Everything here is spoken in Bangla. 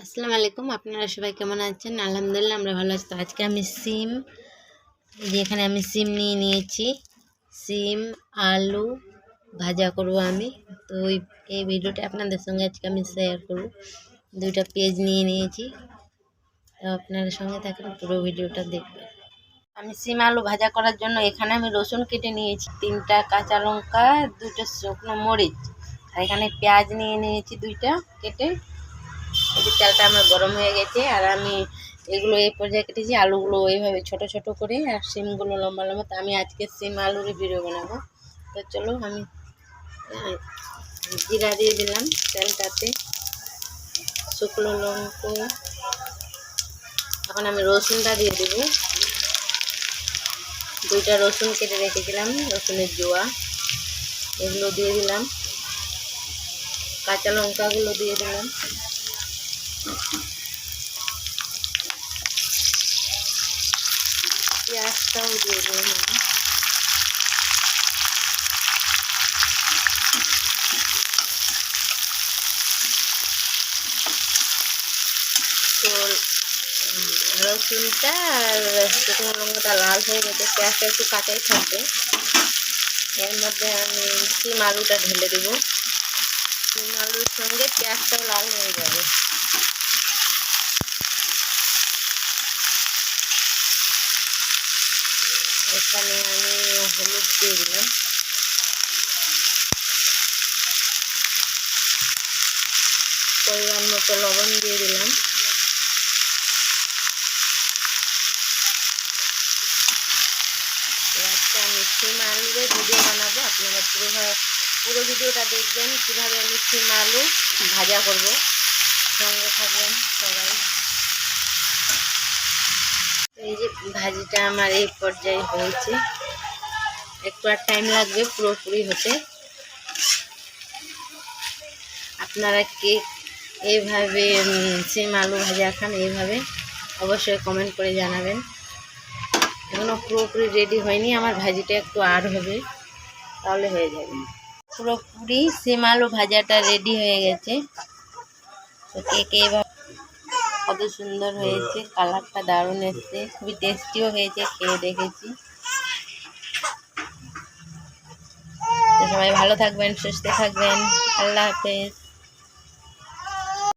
আসসালামু আলাইকুম। আপনারা সবাই কেমন আছেন? আলহামদুলিল্লাহ আমরা ভালো আছি। তো আজকে আমি সিম, এই যে এখানে আমি সিম নিয়ে নিয়েছি। সিম আলু ভাজা করব আমি। তো এই ভিডিওটা আপনাদের সঙ্গে আজকে আমি শেয়ার করব। দুইটা পেঁয়াজ নিয়ে নিয়েছি, তো আপনারা সঙ্গে থাকেন, পুরো ভিডিওটা দেখবেন। আমি সিম আলু ভাজা করার জন্য এখানে আমি রসুন কেটে নিয়েছি, 3টা কাঁচা লঙ্কা, 2টা শুকনো মরিচ, আর এখানে পেঁয়াজ নিয়ে নিয়েছি 2টা কেটে। এই যে তেলটা আমার গরম হয়ে গেছে, আর আমি এগুলো এই পর্যায়ে কেটেছি। আলুগুলো এইভাবে ছোট ছোট করে, আর সিমগুলো লম্বা লম্বা। তো আমি আজকে সিম আলুর ভিডিও বানাবো। তো চলো, আমি জিরা দিয়ে দিলাম তেলটাতে, শুকনো লঙ্কা। এখন আমি রসুনটা দিয়ে দেবো। 2টা রসুন কেটে রেখেছিলাম, রসুনের জোয়া, এগুলো দিয়ে দিলাম। কাঁচা লঙ্কাগুলো দিয়ে দিলাম। পেঁয়াজটাও দিয়ে দিলাম। তো রসুনটা আর শুকনো লঙ্কাটা লাল হয়ে গেছে, পেঁয়াজটা একটু কাঁচাই থাকবে। এর মধ্যে আমি সিম আলুটা ঢেলে দেবো। সিম আলুর সঙ্গে পেঁয়াজটাও লাল হয়ে যাবে। এখানে আমি হলুদ দিয়ে দিলাম, পরিমাণ মতো লবণ দিয়ে দিলাম। আজকে আমি সিম আলুর ভিডিও বানাবো, আপনারা পুরো ভিডিওটা দেখবেন কীভাবে আমি সিম আলু ভাজা করব। সঙ্গে থাকবেন সবাই। এই যে ভাজিটা আমার এই পর্যায়ে হয়েছে, একটু আর টাইম লাগবে পুরোপুরি হতে। আপনারা কে এইভাবে সিম আলু ভাজা খান, এইভাবে অবশ্যই কমেন্ট করে জানাবেন। এখনও পুরোপুরি রেডি হয়নি, আমার ভাজিটা একটু আর হবে, তাহলে হয়ে যাবে। পুরোপুরি সিম আলু ভাজাটা রেডি হয়ে গেছে। তো কে এভাবে, কত সুন্দর হয়েছে, কালারটা দারুণ এসছে, খুবই টেস্টিও হয়েছে, খেয়ে দেখেছি। তো সবাই ভালো থাকবেন, সুস্থ থাকবেন। আল্লাহ হাফেজ।